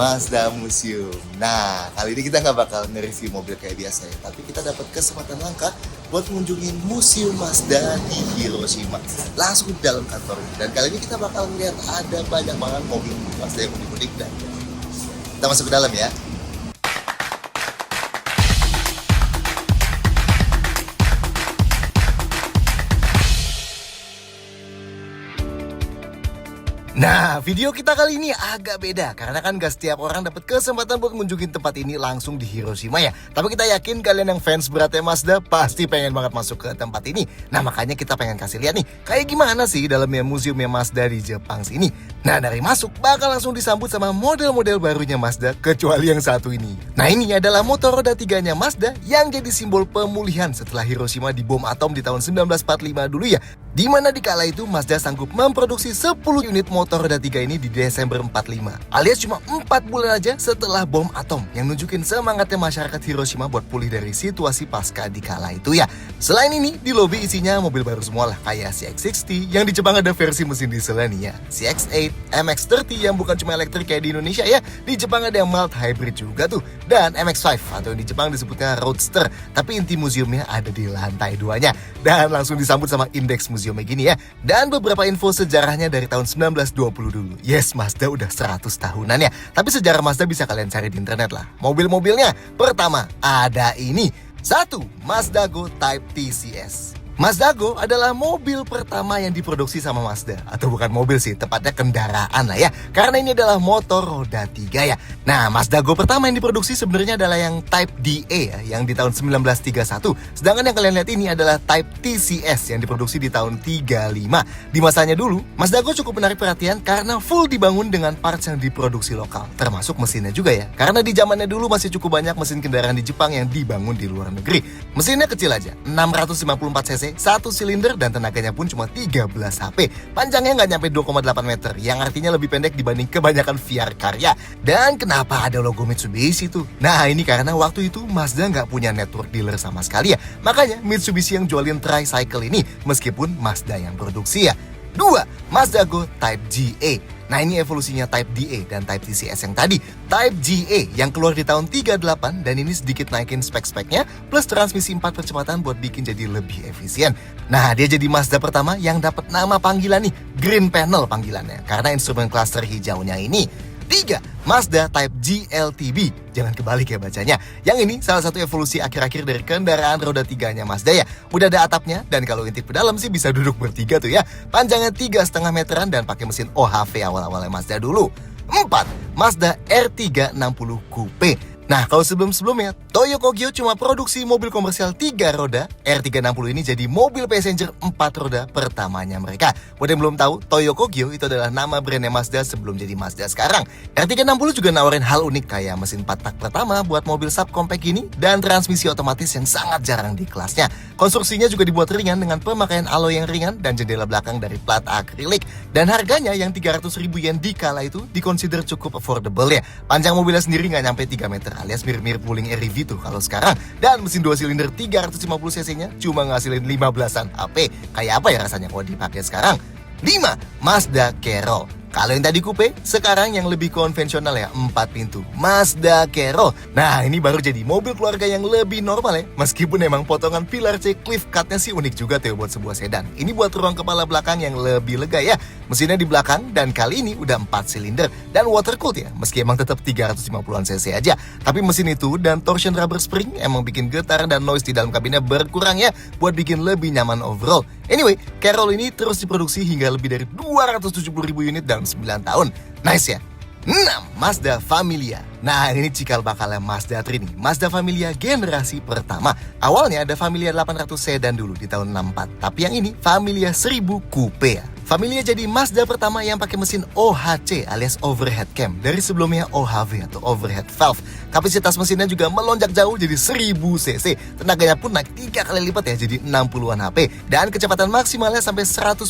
Mazda Museum. Nah, kali ini kita nggak bakal nge-review mobil kayak biasa ya, tapi kita dapat kesempatan langka buat mengunjungi Museum Mazda di Hiroshima, langsung di dalam kantor ini. Dan kali ini kita bakal melihat ada banyak banget mobil Mazda yang unik-unik dan kita masuk ke dalam ya. Nah, video kita kali ini agak beda karena kan gak setiap orang dapat kesempatan buat mengunjungi tempat ini langsung di Hiroshima ya. Tapi kita yakin kalian yang fans beratnya Mazda pasti pengen banget masuk ke tempat ini. Nah, makanya kita pengen kasih lihat nih kayak gimana sih dalamnya museumnya Mazda di Jepang sini. Nah, dari masuk bakal langsung disambut sama model-model barunya Mazda kecuali yang satu ini. Nah, ini adalah motor roda 3-nya Mazda yang jadi simbol pemulihan setelah Hiroshima dibom atom di tahun 1945 dulu ya. Di mana di kala itu Mazda sanggup memproduksi 10 unit motor roda 3 ini di Desember 45. Alias cuma 4 bulan aja setelah bom atom yang nunjukin semangatnya masyarakat Hiroshima buat pulih dari situasi pasca di kala itu ya. Selain ini, di lobi isinya mobil baru semua lah kayak CX-60 yang di Jepang ada versi mesin dieselnya nih ya. CX-8, MX-30 yang bukan cuma elektrik kayak di Indonesia ya. Di Jepang ada yang mild hybrid juga tuh. Dan MX-5 atau yang di Jepang disebutnya Roadster. Tapi inti museumnya ada di lantai 2-nya. Dan langsung disambut sama indeks museumnya gini ya. Dan beberapa info sejarahnya dari tahun 1920 dulu. Yes, Mazda udah 100 tahunan ya. Tapi sejarah Mazda bisa kalian cari di internet lah. Mobil-mobilnya, pertama ada ini. 1. Mazda Go Type TCS. Mazda Go adalah mobil pertama yang diproduksi sama Mazda. Atau bukan mobil sih, tepatnya kendaraan lah ya. Karena ini adalah motor roda 3 ya. Nah, Mazda Go pertama yang diproduksi sebenarnya adalah yang Type DA ya, yang di tahun 1931. Sedangkan yang kalian lihat ini adalah Type TCS yang diproduksi di tahun 35. Di masanya dulu, Mazda Go cukup menarik perhatian karena full dibangun dengan parts yang diproduksi lokal. Termasuk mesinnya juga ya. Karena di zamannya dulu masih cukup banyak mesin kendaraan di Jepang yang dibangun di luar negeri. Mesinnya kecil aja, 654 cc, 1 silinder dan tenaganya pun cuma 13 HP. Panjangnya nggak nyampe 2,8 meter, yang artinya lebih pendek dibanding kebanyakan VR karya. Dan kenapa ada logo Mitsubishi tuh? Nah, ini karena waktu itu Mazda nggak punya network dealer sama sekali ya. Makanya Mitsubishi yang jualin tricycle ini, meskipun Mazda yang produksi ya. 2. Mazda Go Type GA. Nah, ini evolusinya Type DA dan Type TCS yang tadi. Type GA yang keluar di tahun 38 dan ini sedikit naikin spek-speknya plus transmisi 4 percepatan buat bikin jadi lebih efisien. Nah, dia jadi Mazda pertama yang dapat nama panggilan nih, Green Panel panggilannya karena instrumen cluster hijaunya ini. 3. Mazda Type GLTB. Jangan kebalik ya bacanya. Yang ini salah satu evolusi akhir-akhir dari kendaraan roda 3-nya Mazda ya. Udah ada atapnya dan kalau intip ke dalam sih bisa duduk bertiga tuh ya. Panjangnya 3,5 meteran dan pakai mesin OHV awal-awalnya Mazda dulu. 4. Mazda R360 Coupe. Nah, kalau sebelum-sebelumnya, Toyo Kogyo cuma produksi mobil komersial 3 roda, R360 ini jadi mobil passenger 4 roda pertamanya mereka. Buat yang belum tahu, Toyo Kogyo itu adalah nama brandnya Mazda sebelum jadi Mazda sekarang. R360 juga nawarin hal unik kayak mesin 4 tak pertama buat mobil subcompact ini dan transmisi otomatis yang sangat jarang di kelasnya. Konstruksinya juga dibuat ringan dengan pemakaian alloy yang ringan dan jendela belakang dari plat akrilik. Dan harganya yang 300.000 yen di kala itu dikonsider cukup affordable ya. Panjang mobilnya sendiri nggak nyampe 3 meter alias mirip-mirip wuling REV tuh kalau sekarang. Dan mesin 2 silinder 350 cc-nya cuma ngasilin 15-an HP. Kayak apa ya rasanya kalau dipakai sekarang? 5. Mazda Kero. Kalau yang tadi coupe, sekarang yang lebih konvensional ya, 4 pintu. Mazda Kero. Nah, ini baru jadi mobil keluarga yang lebih normal ya. Meskipun emang potongan pilar C cliff cut-nya sih unik juga tuh buat sebuah sedan. Ini buat ruang kepala belakang yang lebih lega ya. Mesinnya di belakang dan kali ini udah 4 silinder dan water cooled ya. Meski emang tetap 350-an cc aja. Tapi mesin itu dan torsion rubber spring emang bikin getar dan noise di dalam kabinnya berkurang ya. Buat bikin lebih nyaman overall. Anyway, Carol ini terus diproduksi hingga lebih dari 270.000 unit dalam 9 tahun. Nice ya. 6. Mazda Familia. Nah, ini cikal bakalnya Mazda 3 nih. Mazda Familia generasi pertama. Awalnya ada Familia 800 sedan dulu di tahun 64. Tapi yang ini Familia 1000 Coupe ya. Familia jadi Mazda pertama yang pakai mesin OHC alias overhead cam dari sebelumnya OHV atau overhead valve. Kapasitas mesinnya juga melonjak jauh jadi 1000 cc. Tenaganya pun naik 3 kali lipat ya jadi 60-an HP dan kecepatan maksimalnya sampai 145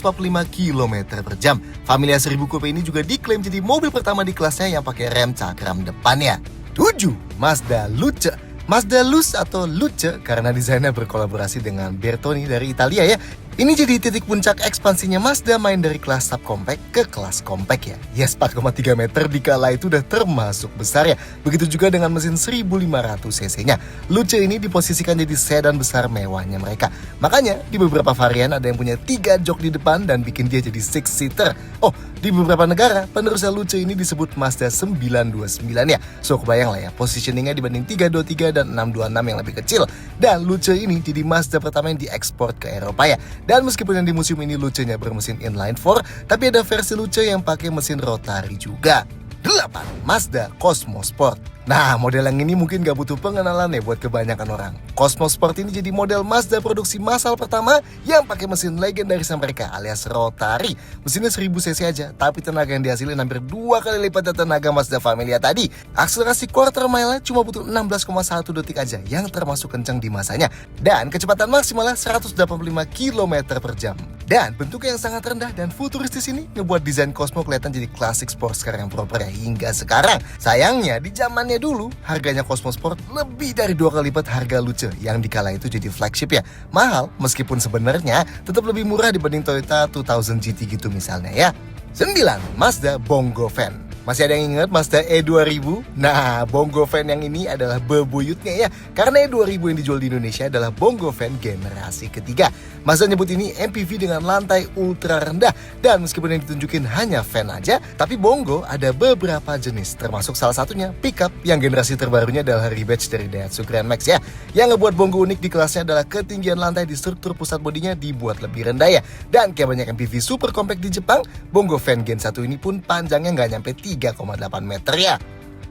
km per jam. Familia 1000 Coupe ini juga diklaim jadi mobil pertama di kelasnya yang pakai rem cakram depannya. 7. Mazda Luce. Mazda Luce atau Luce karena desainnya berkolaborasi dengan Bertoni dari Italia ya. Ini jadi titik puncak ekspansinya Mazda main dari kelas subcompact ke kelas compact ya. Yes, 4,3 meter di kala itu udah termasuk besar ya. Begitu juga dengan mesin 1500 cc-nya. Luce ini diposisikan jadi sedan besar mewahnya mereka. Makanya di beberapa varian ada yang punya 3 jok di depan dan bikin dia jadi 6-seater. Oh, di beberapa negara penerusnya Luce ini disebut Mazda 929 ya. So kebayang lah ya positioningnya dibanding 323 dan 626 yang lebih kecil. Dan Luce ini jadi Mazda pertama yang diekspor ke Eropa ya. Dan meskipun yang di museum ini Luce-nya bermesin inline 4, tapi ada versi Luce yang pakai mesin rotari juga. 8. Mazda Cosmo Sport. Nah, model yang ini mungkin gak butuh pengenalan ya buat kebanyakan orang. Cosmo Sport ini jadi model Mazda produksi massal pertama yang pakai mesin legendaris mereka alias rotari. Mesinnya 1000 cc aja, tapi tenaga yang dihasilin hampir 2 kali lipat dari tenaga Mazda Familia tadi. Akselerasi quarter mile cuma butuh 16,1 detik aja yang termasuk kencang di masanya. Dan kecepatan maksimalnya 185 km per jam. Dan bentuknya yang sangat rendah dan futuristis ini ngebuat desain Cosmo kelihatan jadi klasik sports car yang proper ya hingga sekarang. Sayangnya di zamannya dulu harganya Cosmo Sport lebih dari 2 kali lipat harga Luce yang dikala itu jadi flagship ya. Mahal meskipun sebenarnya tetap lebih murah dibanding Toyota 2000 GT gitu misalnya ya. 9. Mazda Bongo Van. Masih ada yang ingat Mazda E2000? Nah, Bongo Van yang ini adalah bebuyutnya ya. Karena E2000 yang dijual di Indonesia adalah Bongo Van generasi ketiga. Mazda nyebut ini MPV dengan lantai ultra rendah. Dan meskipun yang ditunjukin hanya van aja, tapi Bongo ada beberapa jenis. Termasuk salah satunya pickup yang generasi terbarunya adalah rebadge dari Daihatsu Grand Max ya. Yang ngebuat Bongo unik di kelasnya adalah ketinggian lantai di struktur pusat bodinya dibuat lebih rendah ya. Dan kayak banyak MPV super compact di Jepang, Bongo Van Gen 1 ini pun panjangnya nggak nyampe 3,8 meter ya.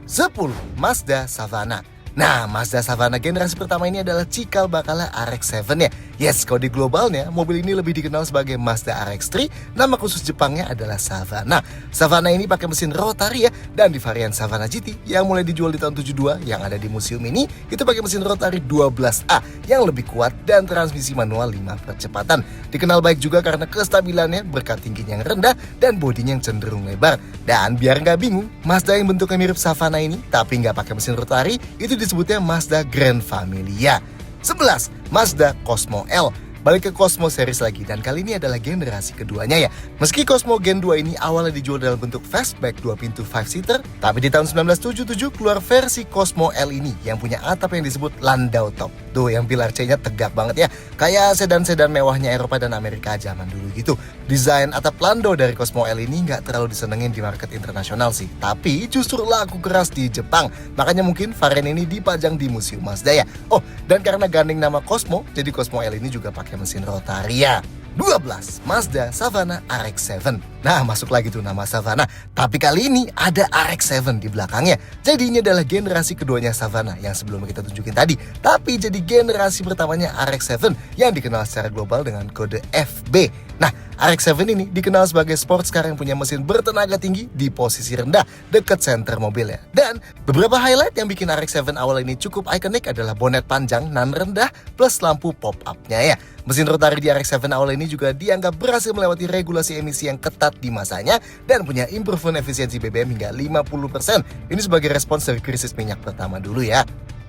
10. Mazda Savana. Nah, Mazda Savana generasi pertama ini adalah cikal bakalnya RX-7 ya. Yes, kalau di globalnya, mobil ini lebih dikenal sebagai Mazda RX-3, nama khusus Jepangnya adalah Savana. Savana ini pakai mesin rotari ya, dan di varian Savana GT yang mulai dijual di tahun 72 yang ada di museum ini, itu pakai mesin rotari 12A yang lebih kuat dan transmisi manual 5 percepatan. Dikenal baik juga karena kestabilannya berkat tingginya yang rendah dan bodinya yang cenderung lebar. Dan biar nggak bingung, Mazda yang bentuknya mirip Savana ini, tapi nggak pakai mesin rotari, itu disebutnya Mazda Grand Familia. 11. Mazda Cosmo L. Balik ke Cosmo series lagi, dan kali ini adalah generasi keduanya ya. Meski Cosmo Gen 2 ini awalnya dijual dalam bentuk fastback 2 pintu 5-seater, tapi di tahun 1977 keluar versi Cosmo L ini yang punya atap yang disebut Landau Top. Tuh yang pilar C-nya tegak banget ya, kayak sedan-sedan mewahnya Eropa dan Amerika zaman dulu gitu. Desain atap Landau dari Cosmo L ini nggak terlalu disenengin di market internasional sih, tapi justru laku keras di Jepang. Makanya mungkin varian ini dipajang di museum Mazda ya. Oh, dan karena gandeng nama Cosmo, jadi Cosmo L ini juga pakai mesin rotaria. 12. Mazda Savana RX-7. Nah, masuk lagi tuh nama Savana. Tapi kali ini ada RX-7 di belakangnya. Jadi ini adalah generasi keduanya Savana yang sebelum kita tunjukin tadi. Tapi jadi generasi pertamanya RX-7 yang dikenal secara global dengan kode FB. Nah, RX-7 ini dikenal sebagai sports car yang punya mesin bertenaga tinggi di posisi rendah dekat center mobil ya. Dan beberapa highlight yang bikin RX-7 awal ini cukup ikonik adalah bonet panjang nan rendah plus lampu pop-up-nya ya. Mesin rotari di RX-7 awal ini juga dianggap berhasil melewati regulasi emisi yang ketat di masanya dan punya improvement efisiensi BBM hingga 50%. Ini sebagai respons dari krisis minyak pertama dulu ya.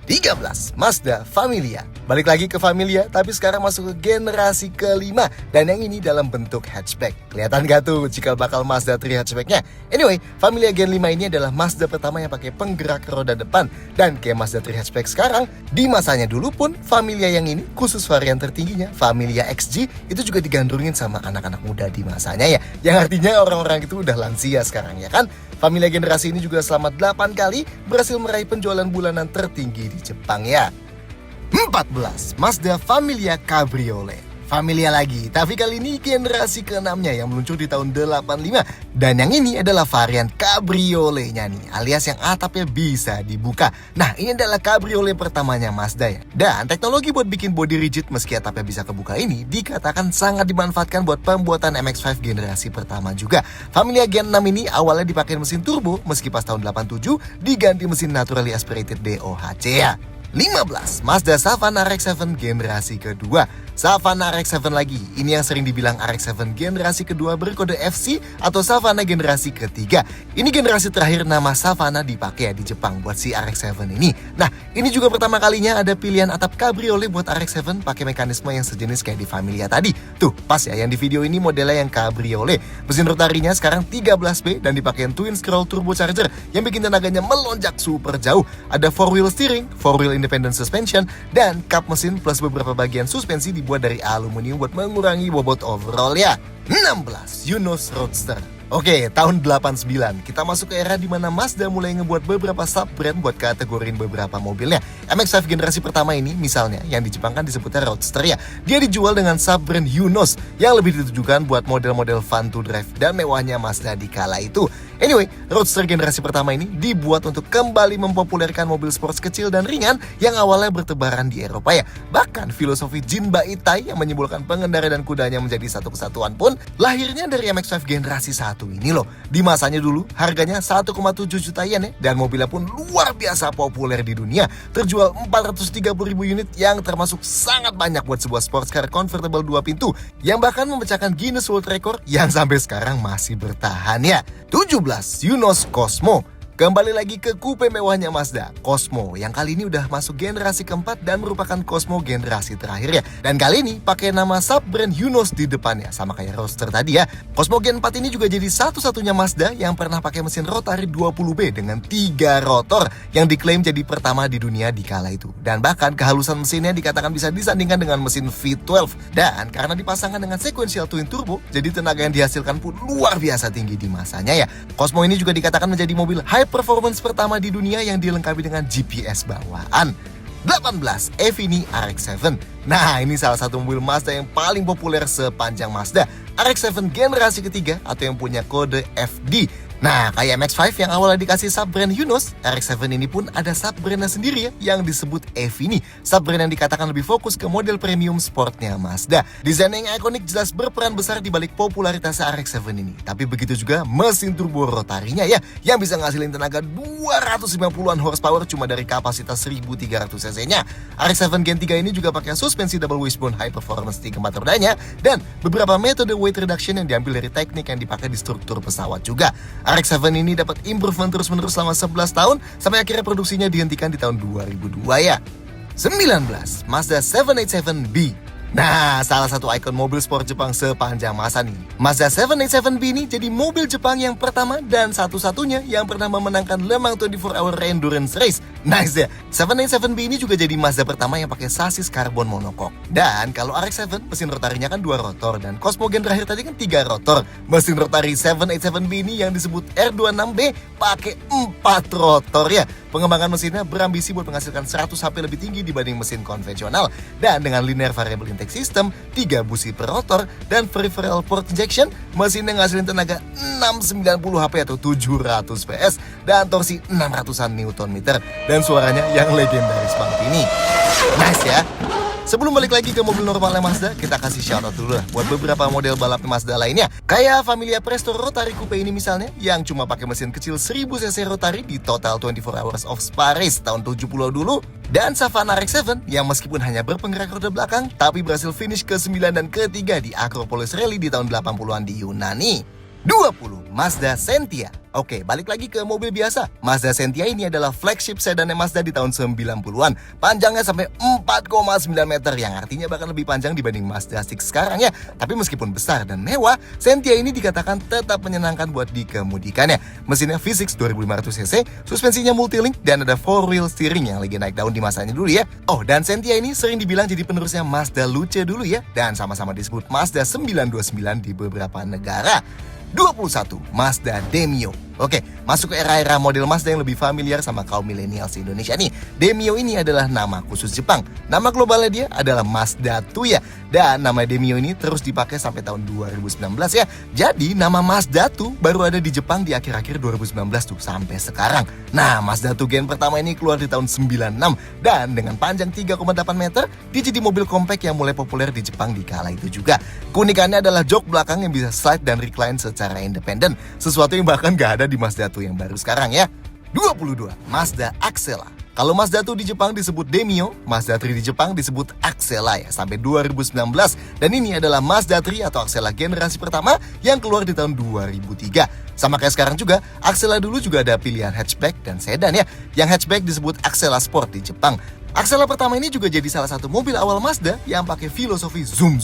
13. Mazda Familia. Balik lagi ke Familia, tapi sekarang masuk ke generasi kelima. Dan yang ini dalam bentuk hatchback. Kelihatan gak tuh cikal bakal Mazda 3 hatchbacknya? Anyway, Familia Gen 5 ini adalah Mazda pertama yang pakai penggerak roda depan. Dan kayak Mazda 3 hatchback sekarang, di masanya dulu pun Familia yang ini, khusus varian tertingginya, Familia XG, itu juga digandrungin sama anak-anak muda di masanya ya. Yang artinya orang-orang itu udah lansia sekarang ya kan? Familia generasi ini juga selama 8 kali berhasil meraih penjualan bulanan tertinggi di Jepang ya. 14. Mazda Familia Cabriolet. Familia lagi, tapi kali ini generasi ke-6-nya yang meluncur di tahun 85. Dan yang ini adalah varian Cabriolet-nya nih, alias yang atapnya bisa dibuka. Nah, ini adalah Cabriolet pertamanya Mazda ya. Dan teknologi buat bikin body rigid meski atapnya bisa kebuka ini dikatakan sangat dimanfaatkan buat pembuatan MX-5 generasi pertama juga. Familia Gen 6 ini awalnya dipakai mesin turbo, meski pas tahun 87 diganti mesin naturally aspirated DOHC ya. 15. Mazda Savana RX-7 generasi kedua. Savana RX-7 lagi, ini yang sering dibilang RX-7 generasi kedua berkode FC atau Savana generasi ketiga. Ini generasi terakhir nama Savana dipakai di Jepang buat si RX-7 ini. Nah, ini juga pertama kalinya ada pilihan atap cabriolet buat RX-7 pakai mekanisme yang sejenis kayak di Familia tadi. Tuh, pas ya, yang di video ini modelnya yang cabriolet. Mesin rotarinya sekarang 13B dan dipakai twin scroll turbocharger yang bikin tenaganya melonjak super jauh. Ada 4-wheel steering, 4-wheel independent suspension, dan kap mesin plus beberapa bagian suspensi dibuat dari aluminium buat mengurangi bobot overall ya. 16. Yunos Roadster. Oke, tahun 89 kita masuk ke era di mana Mazda mulai ngebuat beberapa sub-brand buat kategorin beberapa mobilnya. MX-5 generasi pertama ini misalnya yang di Jepang kan disebutnya Roadster ya. Dia dijual dengan sub-brand Yunos yang lebih ditujukan buat model-model fun to drive dan mewahnya Mazda di kala itu. Anyway, Roadster generasi pertama ini dibuat untuk kembali mempopulerkan mobil sports kecil dan ringan yang awalnya bertebaran di Eropa ya. Bahkan filosofi Jinba Itai yang menyimbolkan pengendara dan kudanya menjadi satu kesatuan pun lahirnya dari MX-5 generasi 1 ini loh. Di masanya dulu harganya 1,7 juta yen ya, dan mobilnya pun luar biasa populer di dunia. Terjual 430.000 unit yang termasuk sangat banyak buat sebuah sports car convertible 2 pintu yang bahkan memecahkan Guinness World Record yang sampai sekarang masih bertahan ya. 17. Yunos Cosmo. Kembali lagi ke coupe mewahnya Mazda, Cosmo, yang kali ini udah masuk generasi keempat dan merupakan Cosmo generasi terakhir ya. Dan kali ini pakai nama sub-brand Yunos di depannya, sama kayak Roadster tadi ya. Cosmo Gen 4 ini juga jadi satu-satunya Mazda yang pernah pakai mesin rotari 20B dengan 3 rotor yang diklaim jadi pertama di dunia di kala itu. Dan bahkan kehalusan mesinnya dikatakan bisa disandingkan dengan mesin V12. Dan karena dipasangkan dengan sequential twin turbo, jadi tenaga yang dihasilkan pun luar biasa tinggi di masanya ya. Cosmo ini juga dikatakan menjadi mobil high performance pertama di dunia yang dilengkapi dengan GPS bawaan. 18. Evini RX-7. Nah, ini salah satu mobil Mazda yang paling populer sepanjang Mazda. RX-7 generasi ketiga atau yang punya kode FD. Nah, kayak MX-5 yang awalnya dikasih sub-brand Yunos, RX-7 ini pun ada sub-brandnya sendiri ya, yang disebut Evini. Sub-brand yang dikatakan lebih fokus ke model premium sportnya Mazda. Desain yang ikonik jelas berperan besar di balik popularitas RX-7 ini. Tapi begitu juga mesin turbo rotarinya ya, yang bisa ngasilin tenaga 290-an horsepower cuma dari kapasitas 1300 cc-nya. RX-7 Gen 3 ini juga pakai suspensi double wishbone high performance di keempat rodanya dan beberapa metode weight reduction yang diambil dari teknik yang dipakai di struktur pesawat juga. RX-7 ini dapat improvement terus-menerus selama 11 tahun sampai akhirnya produksinya dihentikan di tahun 2002 ya. 19. Mazda 787B. Nah, salah satu ikon mobil sport Jepang sepanjang masa nih. Mazda 787B ini jadi mobil Jepang yang pertama dan satu-satunya yang pernah memenangkan Le Mans 24 Hour Endurance Race. Nice ya. 787B ini juga jadi Mazda pertama yang pakai sasis karbon monocoque. Dan kalau RX-7 mesin rotarinya kan 2 rotor dan Cosmo Gen terakhir tadi kan 3 rotor. Mesin rotari 787B ini yang disebut R26B pakai 4 rotor ya. Pengembangan mesinnya berambisi buat menghasilkan 100 HP lebih tinggi dibanding mesin konvensional. Dan dengan linear variable intake system, 3 busi per rotor, dan peripheral port injection, mesinnya ngasilin tenaga 690 HP atau 700 PS dan torsi 600-an Nm. Dan suaranya yang legendaris banget ini. Nice ya. Sebelum balik lagi ke mobil normalnya Mazda, kita kasih shoutout dulu lah buat beberapa model balap Mazda lainnya. Kayak Familia Presto Rotary Coupe ini misalnya, yang cuma pakai mesin kecil 1000 cc rotari di Total 24 Hours of Spa Race tahun 70 dulu. Dan Savana RX-7 yang meskipun hanya berpenggerak roda belakang, tapi berhasil finish ke-9 dan ke-3 di Acropolis Rally di tahun 80-an di Yunani. 20. Mazda Sentia. Oke, balik lagi ke mobil biasa. Mazda Sentia ini adalah flagship sedannya Mazda di tahun 90-an. Panjangnya sampai 4,9 meter, yang artinya bahkan lebih panjang dibanding Mazda 6 sekarang ya. Tapi meskipun besar dan mewah, Sentia ini dikatakan tetap menyenangkan buat dikemudikannya. Mesinnya V6 2500 cc, suspensinya multilink, dan ada 4-wheel steering yang lagi naik daun di masanya dulu ya. Oh, dan Sentia ini sering dibilang jadi penerusnya Mazda Luce dulu ya. Dan sama-sama disebut Mazda 929 di beberapa negara. 21. Mazda Demio. Oke, masuk ke era-era model Mazda yang lebih familiar sama kaum milenial di Indonesia nih. Demio ini adalah nama khusus Jepang. Nama globalnya dia adalah Mazda Tuya. Dan nama Demio ini terus dipakai sampai tahun 2019 ya. Jadi nama Mazda Tu baru ada di Jepang di akhir-akhir 2019 tuh sampai sekarang. Nah, Mazda Tu Gen pertama ini keluar di tahun 96. Dan dengan panjang 3,8 meter, dia jadi mobil compact yang mulai populer di Jepang di kala itu juga. Keunikannya adalah jok belakang yang bisa slide dan recline secara independen. Sesuatu yang bahkan gak ada di Mazda 2 yang baru sekarang ya. 22. Mazda Axela. Kalau Mazda 2 di Jepang disebut Demio, Mazda 3 di Jepang disebut Axela ya, sampai 2019. Dan ini adalah Mazda 3 atau Axela generasi pertama yang keluar di tahun 2003. Sama kayak sekarang juga, Axela dulu juga ada pilihan hatchback dan sedan ya. Yang hatchback disebut Axela Sport di Jepang. Axela pertama ini juga jadi salah satu mobil awal Mazda yang pakai filosofi zoom.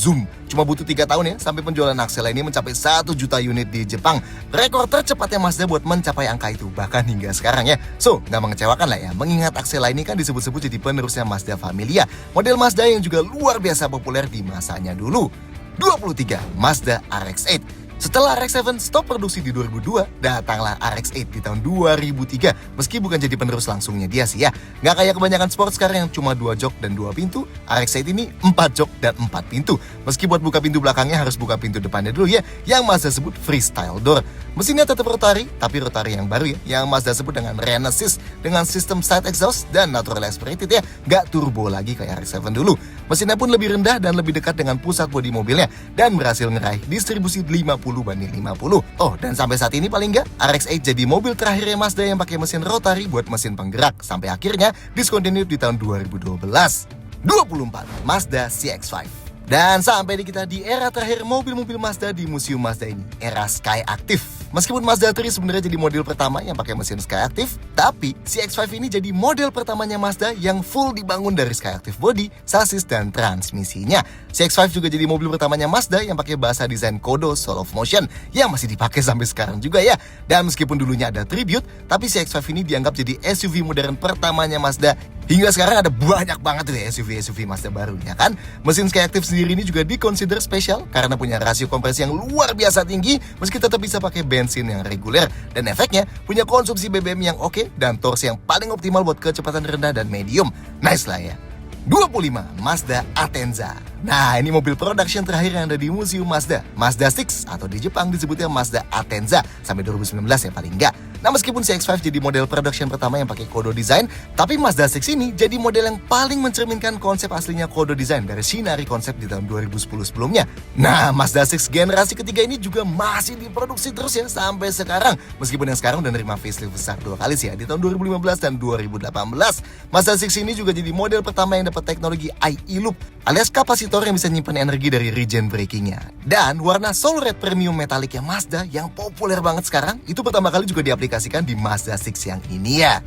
Cuma butuh 3 tahun ya, sampai penjualan Axela ini mencapai 1 juta unit di Jepang. Rekor tercepatnya Mazda buat mencapai angka itu, bahkan hingga sekarang ya. So, nggak mengecewakan lah ya, mengingat Axela ini kan disebut-sebut jadi penerusnya Mazda Familia. Model Mazda yang juga luar biasa populer di masanya dulu. 23, Mazda RX-8. Setelah RX-7 stop produksi di 2002, datanglah RX-8 di tahun 2003. Meski bukan jadi penerus langsungnya dia sih ya. Nggak kayak kebanyakan sports car yang cuma 2 jok dan 2 pintu, RX-8 ini 4 jok dan 4 pintu. Meski buat buka pintu belakangnya harus buka pintu depannya dulu ya, yang Mazda sebut freestyle door. Mesinnya tetap rotary, tapi rotary yang baru ya, yang Mazda sebut dengan Renesis, dengan sistem side exhaust dan natural aspirated ya, nggak turbo lagi kayak RX-7 dulu. Mesinnya pun lebih rendah dan lebih dekat dengan pusat bodi mobilnya, dan berhasil ngeraih distribusi 50/50. Oh, dan sampai saat ini paling nggak, RX-8 jadi mobil terakhirnya Mazda yang pakai mesin rotary buat mesin penggerak, sampai akhirnya discontinued di tahun 2012. 24, Mazda CX-5. Dan sampai di kita di era terakhir mobil-mobil Mazda di Museum Mazda ini, era Skyactiv. Meskipun Mazda 3 sebenarnya jadi model pertama yang pakai mesin Skyactiv, tapi CX-5 ini jadi model pertamanya Mazda yang full dibangun dari Skyactiv body, sasis, dan transmisinya. CX-5 juga jadi mobil pertamanya Mazda yang pakai bahasa desain Kodo Soul of Motion yang masih dipakai sampai sekarang juga ya. Dan meskipun dulunya ada Tribute, tapi CX-5 ini dianggap jadi SUV modern pertamanya Mazda. Hingga sekarang ada banyak banget tuh ya SUV Mazda baru ya kan. Mesin Skyactiv sendiri ini juga dikonsider spesial karena punya rasio kompresi yang luar biasa tinggi meski tetap bisa pakai bensin yang reguler, dan efeknya punya konsumsi BBM yang oke dan torsi yang paling optimal buat kecepatan rendah dan medium. Nice lah ya. 25, Mazda Atenza. Nah, ini mobil production terakhir yang ada di Museum Mazda. Mazda 6 atau di Jepang disebutnya Mazda Atenza sampai 2019 ya paling enggak. Nah, meskipun CX-5 jadi model production pertama yang pakai Kodo design, tapi Mazda 6 ini jadi model yang paling mencerminkan konsep aslinya Kodo design dari Shinari konsep di tahun 2010 sebelumnya. Nah, Mazda 6 generasi ketiga ini juga masih diproduksi terus ya sampai sekarang. Meskipun yang sekarang udah nerima facelift besar 2 kali sih ya, di tahun 2015 dan 2018. Mazda 6 ini juga jadi model pertama yang dapat teknologi IE Loop alias kapasitor yang bisa nyimpan energi dari regen brakingnya. Dan warna Soul Red Premium Metallicnya Mazda yang populer banget sekarang itu pertama kali juga diaplikasikan di Mazda 6 yang ini ya.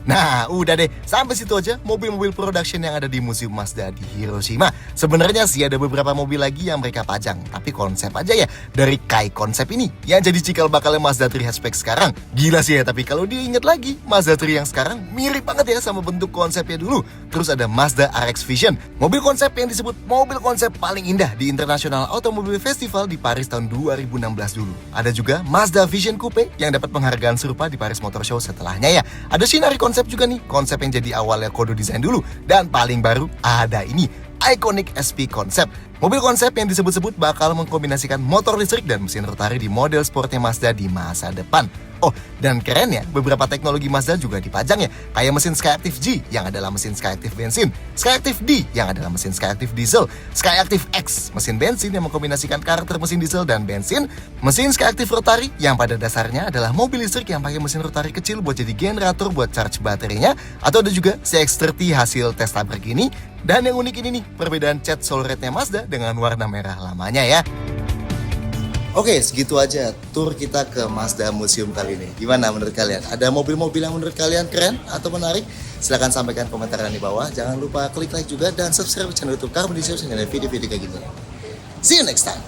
Nah, udah deh, sampai situ aja mobil-mobil production yang ada di Museum Mazda di Hiroshima. Sebenarnya sih ada beberapa mobil lagi yang mereka pajang, tapi konsep aja ya. Dari Kai konsep ini yang jadi cikal bakalnya Mazda 3 hatchback sekarang. Gila sih ya, tapi kalau diingat lagi, Mazda 3 yang sekarang mirip banget ya sama bentuk konsepnya dulu. Terus ada Mazda RX Vision, mobil konsep yang disebut mobil konsep paling indah di International Automobile Festival di Paris tahun 2016 dulu. Ada juga Mazda Vision Coupe yang dapat penghargaan serupa di Paris Motor Show setelahnya ya. Ada Shinari konsep juga nih, konsep yang jadi awalnya Kodo design dulu. Dan paling baru ada ini, Iconic SP konsep. Mobil konsep yang disebut-sebut bakal mengkombinasikan motor listrik dan mesin rotari di model sportnya Mazda di masa depan. Oh, dan keren ya, beberapa teknologi Mazda juga dipajang ya. Kayak mesin Skyactiv G yang adalah mesin Skyactiv bensin, Skyactiv D yang adalah mesin Skyactiv diesel, Skyactiv X mesin bensin yang mengkombinasikan karakter mesin diesel dan bensin, mesin Skyactiv rotari yang pada dasarnya adalah mobil listrik yang pakai mesin rotari kecil buat jadi generator buat charge baterainya, atau ada juga CX-30 hasil tes tabrak ini. Dan yang unik ini nih, perbedaan cat Soul Red-nya Mazda dengan warna merah lamanya ya. Oke, segitu aja tour kita ke Mazda Museum kali ini. Gimana menurut kalian? Ada mobil-mobil yang menurut kalian keren atau menarik? Silahkan sampaikan komentar di bawah. Jangan lupa klik like juga dan subscribe channel YouTube Carbon Design dengan video-video kayak gini. See you next time.